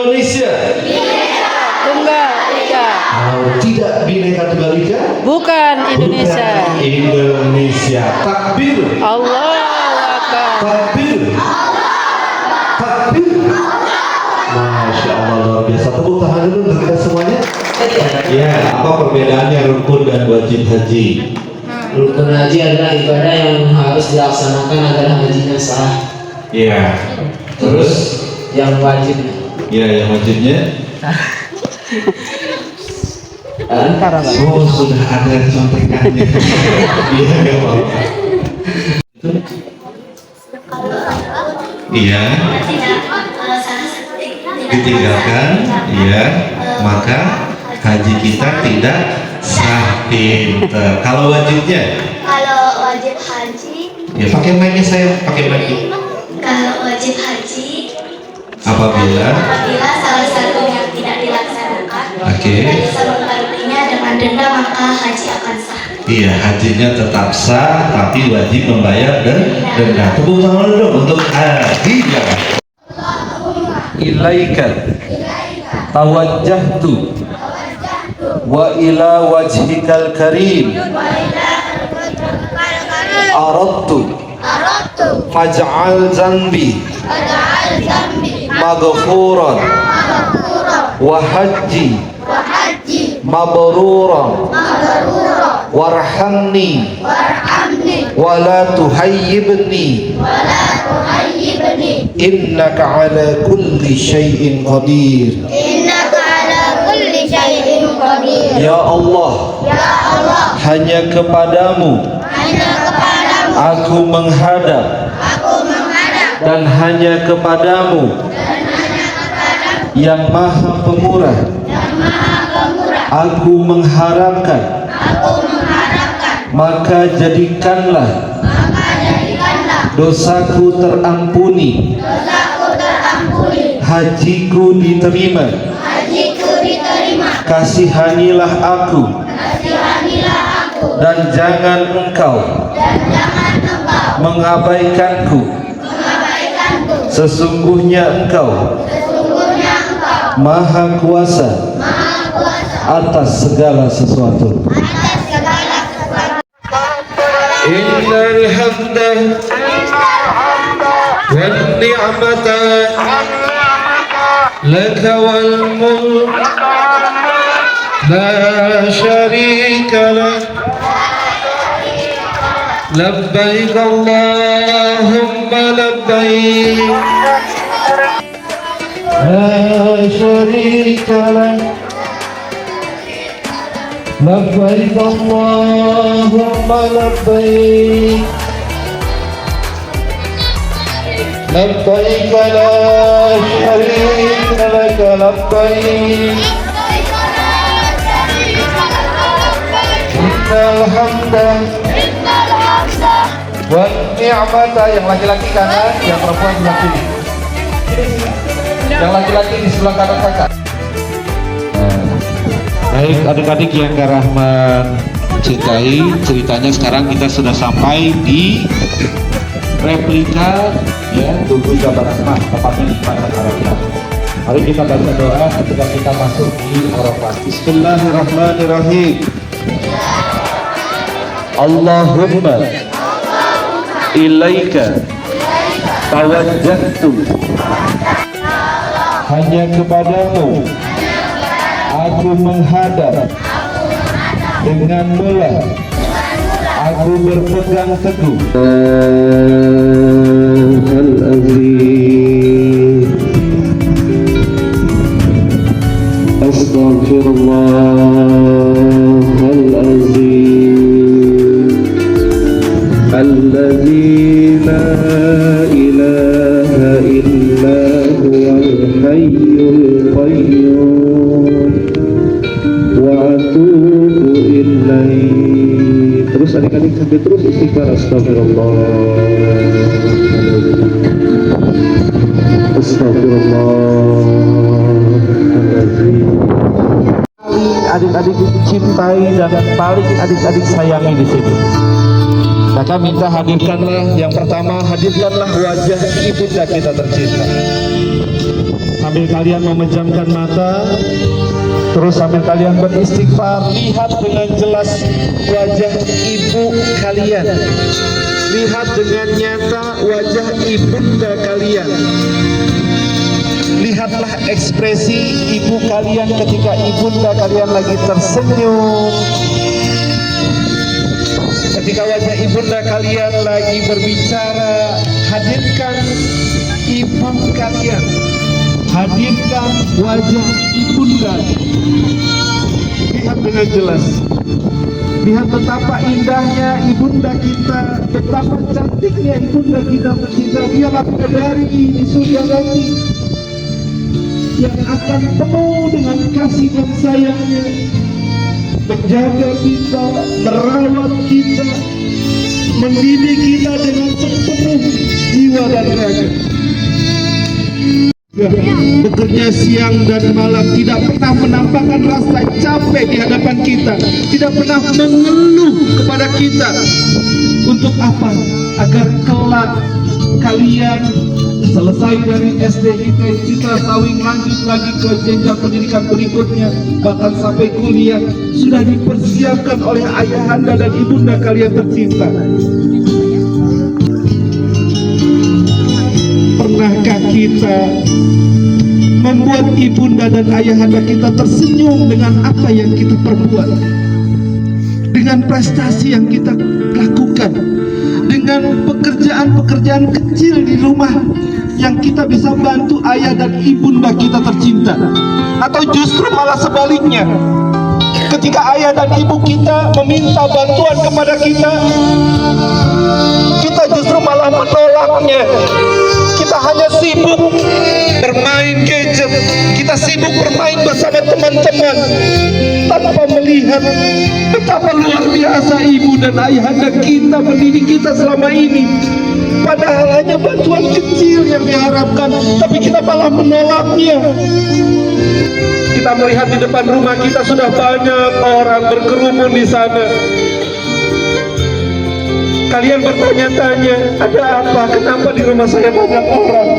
Indonesia? Tunggal Ika. Kalau tidak Bhinneka Tunggal Ika? Bukan Indonesia. Bukan Indonesia. Takbir. Allahu Akbar. Takbir. Takbir. Masya Allah, luar biasa. Tepuk tangan dulu untuk kita semuanya. Ya, apa perbedaannya rukun dan wajib haji? Rukun haji adalah ibadah yang harus dilaksanakan agar hajinya sah. Ya. Terus? Yang wajib. Ya, yang wajibnya? Oh, sudah ada contekannya. Iya, nggak apa-apa. Iya. Ditinggalkan, iya, maka haji kita tidak sah. Pinter. Kalau wajibnya? Kalau wajib haji, Ya pakai mic-nya, saya pakai mic. kalau wajib haji Apabila salah satunya tidak dilaksanakan, Oke. dan disebut gantinya dengan denda, maka haji akan sah. iya, hajinya tetap sah, tapi wajib membayar denda. Tepuk tangan dong untuk haji. Ilaika tawajjahtu wa ila wajhikal karim aradtu faj'al zambi maghfuran wa hajji mabruran warhamni wa la tuhayyibni innaka ala kulli syai'in qadir. Innaka ala kulli syai'in qadir. Ya Allah, hanya kepadamu aku menghadap, dan hanya kepadamu yang maha pemurah aku mengharapkan, maka jadikanlah dosaku terampuni, hajiku diterima, kasihanilah aku, dan jangan engkau mengabaikanku, sesungguhnya engkau maha kuasa atas segala sesuatu. Innal hamda wan ni'mata laka wal mulk la syarika lak labbaik Allahumma labbaik la syarika lak labbaik Allahumma labbaik labbaik la syarika lak labbaik innal hamda wan ni'mata. Yang laki-laki kanan, yang perempuan sebelah kiri. Yang laki-laki di sebelah kanan kakak. Baik adik-adik yang Kak Rahman cintai, ceritanya sekarang kita sudah sampai di replika ya Tugu Jabal Rahmah, tepatnya di Padang Arafah. Mari kita baca doa ketika kita masuk di Arafah. Bismillahirrahmanirrahim. Allahumma ilaika tawajjahtu, hanya kepadamu aku menghadap, denganmu lah aku berpegang teguh. Astaghfirullahalazim alladzi la ilaha illa huwal hayyul qayyum wa atubu ilaih. Terus adik-adik sampai terus istighfar. Astagfirullah, astagfirullahaladzim. Adik-adik cintai dan paling adik-adik sayangi di sini. Maka minta hadirkanlah yang pertama, hadirkanlah wajah ibunda kita tercinta. sambil kalian memejamkan mata, terus sambil kalian beristighfar, lihat dengan jelas wajah ibu kalian. Lihat dengan nyata wajah ibunda kalian. Lihatlah ekspresi ibu kalian ketika ibunda kalian lagi tersenyum. Ketika wajah ibunda kalian lagi berbicara, hadirkan ibu kalian. Hadirkan wajah ibunda. Lihat dengan jelas. Lihat betapa indahnya ibunda kita, betapa cantiknya ibunda kita tercinta. Dialah bidadari di surga nanti yang akan penuh dengan kasih dan sayangnya, menjaga kita, merawat kita, mendidik kita dengan sepenuh jiwa dan raga. Bekerja siang dan malam, tidak pernah menampakkan rasa capek di hadapan kita, tidak pernah mengeluh kepada kita. Untuk apa? Agar kelak kalian selesai dari SD Citra Sawing, lanjut lagi ke jenjang pendidikan berikutnya, bahkan sampai kuliah, sudah dipersiapkan oleh ayahanda dan ibunda kalian tercinta. Pernahkah kita membuat ibunda dan ayahanda kita tersenyum dengan apa yang kita perbuat, dengan prestasi yang kita lakukan, dengan pekerjaan-pekerjaan kecil di rumah yang kita bisa bantu ayah dan ibunda kita tercinta? Atau justru malah sebaliknya, ketika ayah dan ibu kita meminta bantuan kepada kita, kita justru malah menolaknya. Kita hanya sibuk bermain gadget, kita sibuk bermain bersama teman-teman, tanpa melihat betapa luar biasa ibu dan ayahanda kita mendidik kita selama ini. Padahal hanya bantuan kecil yang diharapkan, tapi kita malah menolaknya. Kita melihat di depan rumah kita sudah banyak orang berkerumun di sana. Kalian bertanya-tanya, ada apa? Kenapa di rumah saya banyak orang?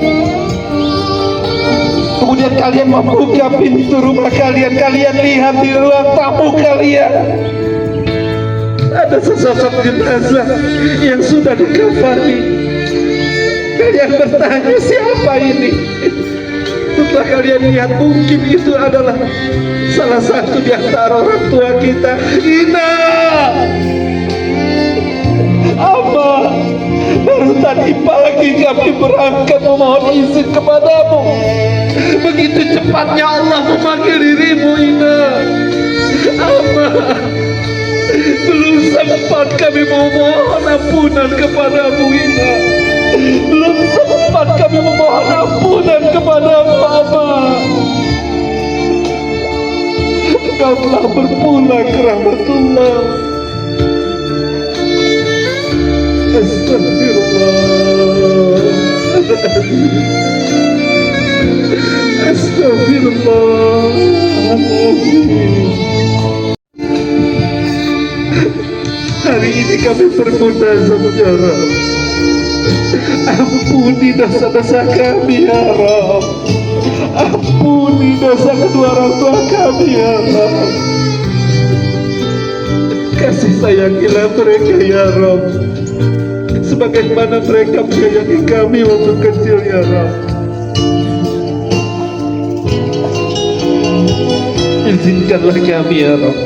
Kemudian kalian membuka pintu rumah kalian, kalian lihat di ruang tamu kalian ada sesosok jenazah yang sudah dikafani. Kalian bertanya, siapa ini? Setelah kalian lihat, mungkin itu adalah salah satu di antara orang tua kita. Ina, Abah, baru tadi pagi kami berangkat memohon izin kepadamu. Begitu cepatnya Allah memanggil dirimu, Ina. Abah, belum sempat kami memohon ampunan kepadamu, Ina. Belum sempat kami memohon ampunan kepadamu, Abah. Engkau telah berpulang ke rahmatullah. Astagfirullah. Astagfirullahaladzim. Hari ini kami bermunajat ya Rabb. Ampuni dosa-dosa kami ya Rabb. Ampuni dosa kedua orang tua kami ya Rabb. Kasih sayangilah mereka ya Rabb, sebagaimana mereka menyayangi kami waktu kecil ya Rabb. Izinkanlah kami ya Rabb,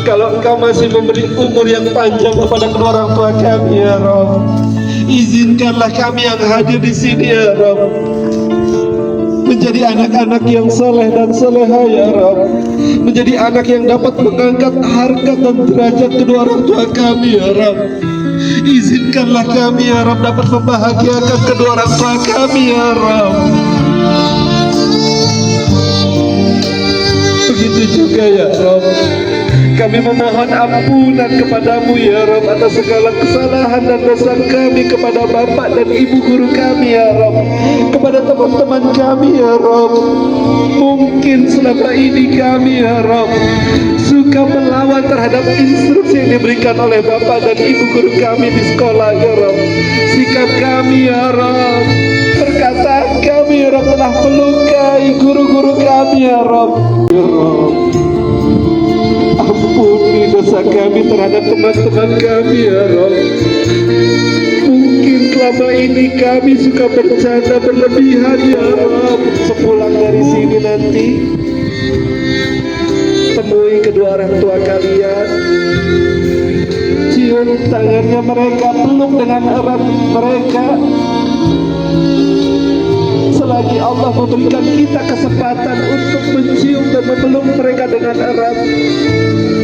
kalau Engkau masih memberi umur yang panjang kepada kedua orang tua kami ya Rabb, izinkanlah kami yang hadir di sini ya Rabb menjadi anak-anak yang soleh dan soleha ya Rabb, menjadi anak yang dapat mengangkat harkat dan derajat kedua orang tua kami ya Rabb. Izinkanlah kami ya Rabb dapat membahagiakan kedua orang tua kami ya Rabb. Begitu juga ya Rabb, kami memohon ampunan kepadamu ya Rabb atas segala kesalahan dan dosa kami kepada bapak dan ibu guru kami ya Rabb, kepada teman-teman kami ya Rabb. Mungkin selama ini kami ya Rabb suka melawan terhadap instruksi yang diberikan oleh bapak dan ibu guru kami di sekolah ya Rabb. Sikap kami ya Rabb, perkataan kami ya Rabb telah melukai menyertai guru-guru kami ya Rabb. Ya Rabb, ampuni dosa kami terhadap teman-teman kami ya Rabb. Mungkin selama ini kami suka bercanda berlebihan ya Rabb. Sepulang dari sini nanti, temui kedua orang tua kalian, cium tangannya mereka, peluk dengan erat mereka. Selagi Allah memberikan kita kesempatan untuk mencium dan memeluk mereka dengan erat,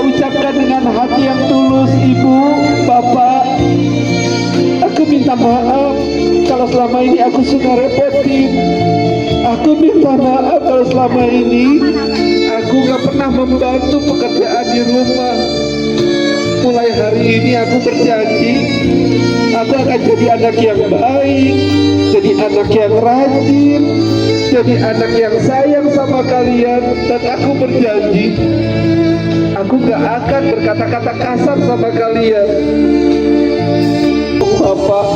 ucapkan dengan hati yang tulus, Ibu, Bapak, aku minta maaf kalau selama ini aku suka repotin. Aku minta maaf kalau selama ini aku gak pernah membantu pekerjaan di rumah. Mulai hari ini aku berjanji, aku akan jadi anak yang baik, jadi anak yang rajin, jadi anak yang sayang sama kalian. Dan aku berjanji, aku gak akan berkata-kata kasar sama kalian. Bapak,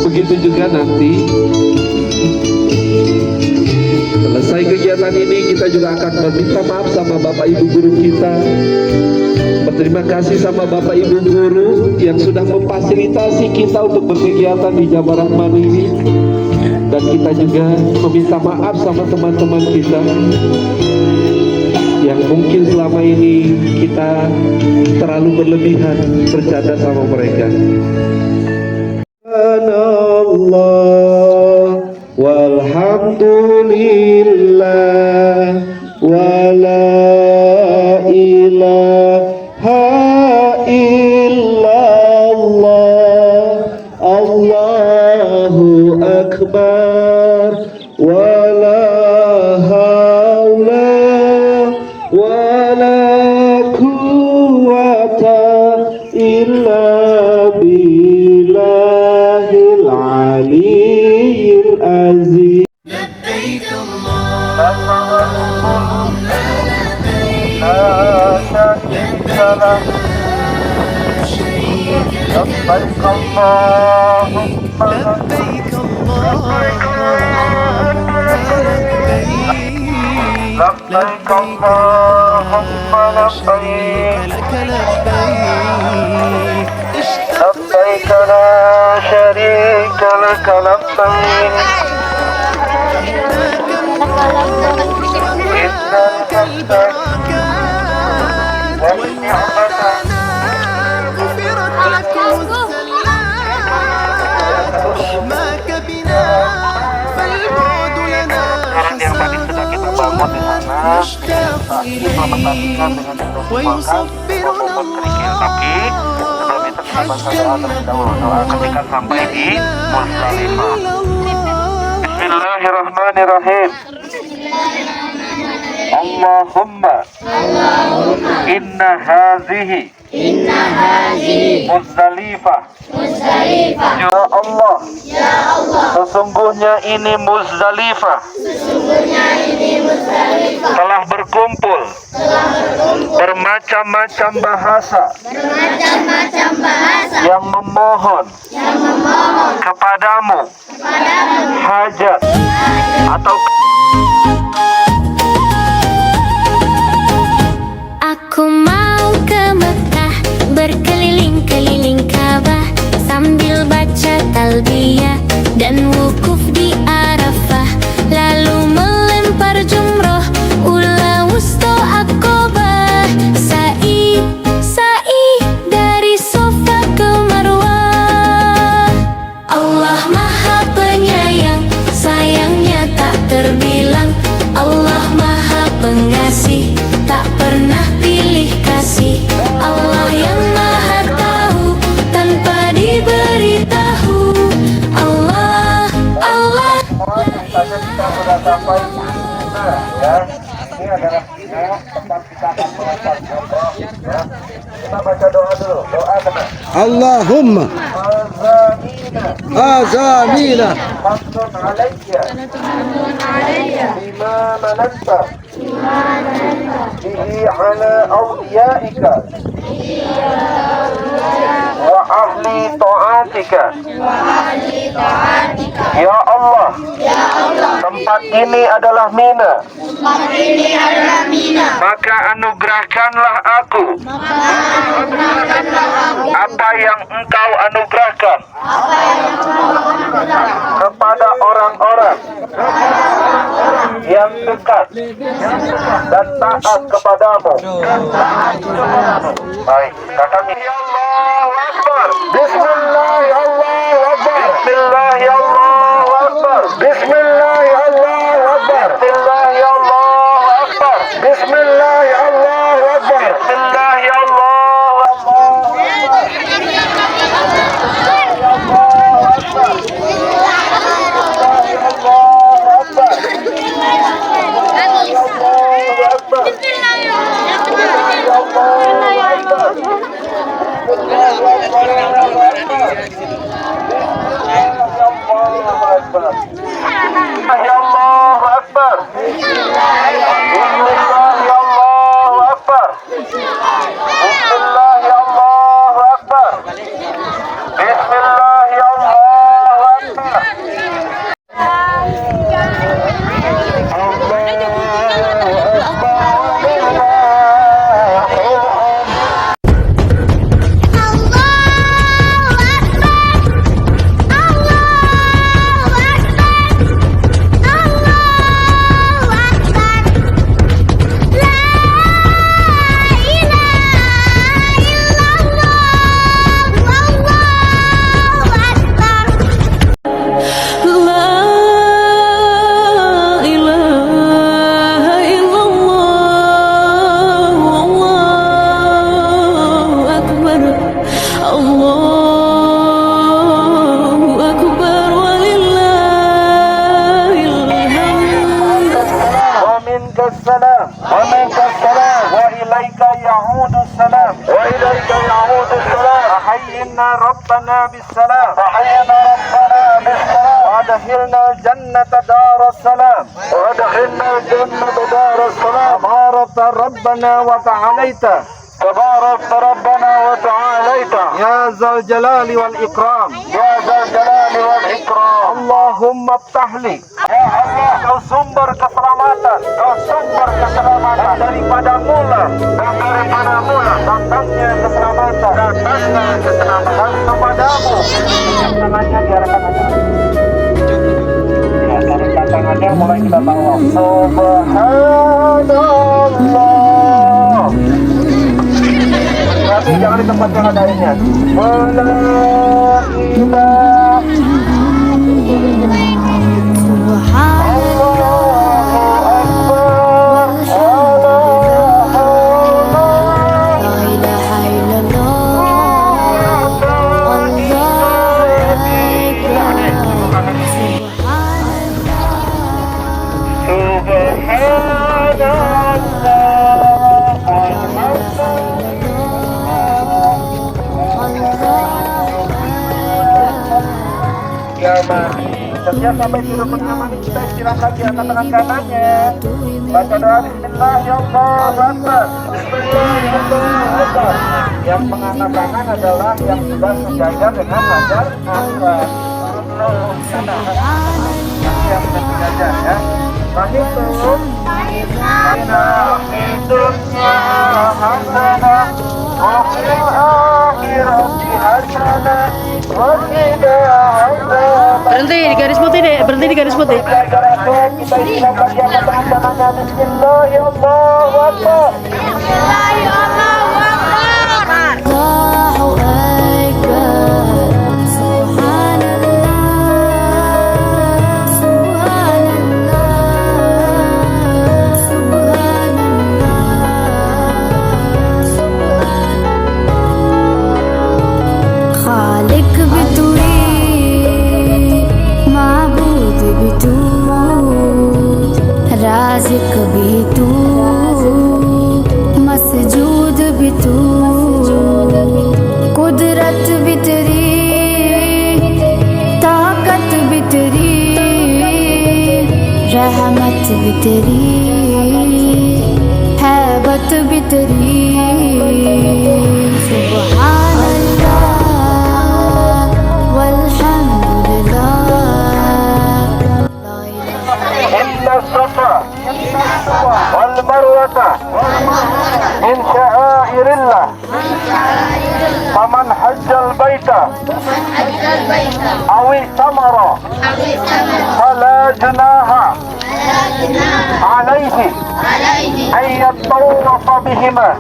begitu juga nanti selesai kegiatan ini, kita juga akan meminta maaf sama Bapak Ibu guru kita. Berterima kasih sama Bapak Ibu guru yang sudah memfasilitasi kita untuk berkegiatan di Jabal Rahman ini. Dan kita juga meminta maaf sama teman-teman kita yang mungkin selama ini kita terlalu berlebihan bercanda sama mereka. Allah walhamdulillah wala ilaha illallah Allahu akbar wala haula wala quwwata illa billahil aliyyil azim. لبيك اللهم لبيك لبيك اللهم لبيك لبيك لا شريك لك لبيك إن الحمد والنعمة معك بنا فالبعد لنا حساب نشتاق إليه ويصبرنا الله حجا ketika sampai di Musdalifah. Bismillahirrahmanirrahim. Allahumma inna hazihi Muzdalifah. Ya Allah, sesungguhnya ini Muzdalifah telah berkumpul bermacam-macam bahasa yang memohon kepadamu hajat atau Aku mau ke Mekah, berkeliling-keliling Ka'bah, sambil baca talbiyah dan wukuf di Arafah, lalu melempar jumroh, ula wusto Aqobah, sa'i dari Safa ke Marwah. Allah Maha Penyayang, sayangnya tak terbilang. Allah Maha Pengasih, tak pernah pilih kasih. Allah yang Maha Tahu tanpa diberitahu. Allah saja kita sudah sampai ya. Ini adalah tempat kita akan melempar jumroh ya. Kita baca doa dulu. Doa kena. Allahumma azamina Hamdun alayya bima mananta bihi ala awliyaika wa ahli ta'atika ya Allah, tempat ini adalah Mina. Maka anugerahkanlah aku apa yang Engkau anugerahkan kepada orang-orang yang dekat dan taat kepadamu. Baik, katakan Allahu Akbar. Bismillah, Allahu Akbar. Bismillah, Allahu Akbar. Bismillah, Allahu Akbar. Bismillah, Allahu Akbar. Bismillah, Allahu Akbar. Bismillah, Allahu Allahu Akbar. Bismillah, Allahu Akbar. Bismillah, Allahu Akbar. Bismillah, Allahu Akbar. السلام ومنك السلام وإليك يعود السلام وإليك يعود السلام فحينا ربنا بالسلام فحينا ربنا بالسلام وأدخلنا الجنة دار السلام وأدخلنا الجنة دار السلام تبارك ربنا وتعاليت تبارك ربنا وتعاليت يا ذا الجلال والإكرام يا ذا الجلال والإكرام اللهم افتح لي ya Allah, kau sumber keselamatan, daripada mula datangnya keselamatan dan kepadamu yang tangannya diarahkan aja. Ya, dari tangannya mulai kita bawa. Subhanallah. Tapi jangan di tempat yang ada airnya. Setiap sampai di rukun aman kita istirahat di atas tangan kanannya. Baca doa Bismillah ya Allah Akbar. Bismillah ya Allah Akbar. Yang mengangkat tangan adalah yang sudah sejajar dengan hajar aswad. Yang sudah sejajar ya. Rahitum Inna hidupnya hasanah wa fil akhirati hasanah wa qina azab. Berhenti di garis putih deh, berhenti di garis putih. राज़िक़ भी तू, मसजूद भी तू, कुदरत भी तेरी, ताकत भी तेरी, रहमत भी तेरी, हैबत भी तेरी। सुब्हानल्लाह वल्हम्दुलिल्लाह من شعائر الله فمن حج البيت أو اعتمر فلا جناح عليه أن يطوف بهما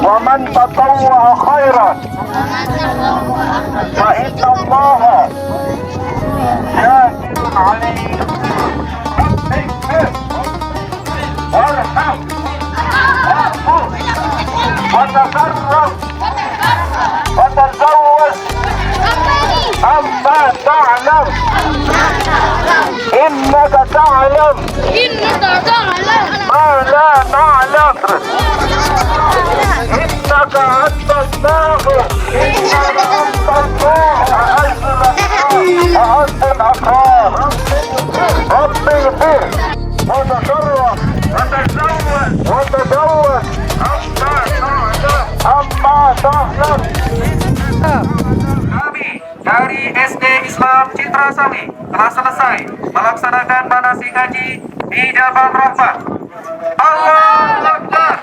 ومن تطوع خيرا فإن الله شاكر عليم وارحم وتكرم وتزوج أما تعلم إنك تعلم ما لا نعلم إنك أنت الساغر إنك أنت الله أعز الأكرام رب اغفر وتكرم وتزوج أما تعلم Kami dari SD Islam Citra Sami telah selesai melaksanakan manasik haji di Jabal Rahmah. Allahu Akbar.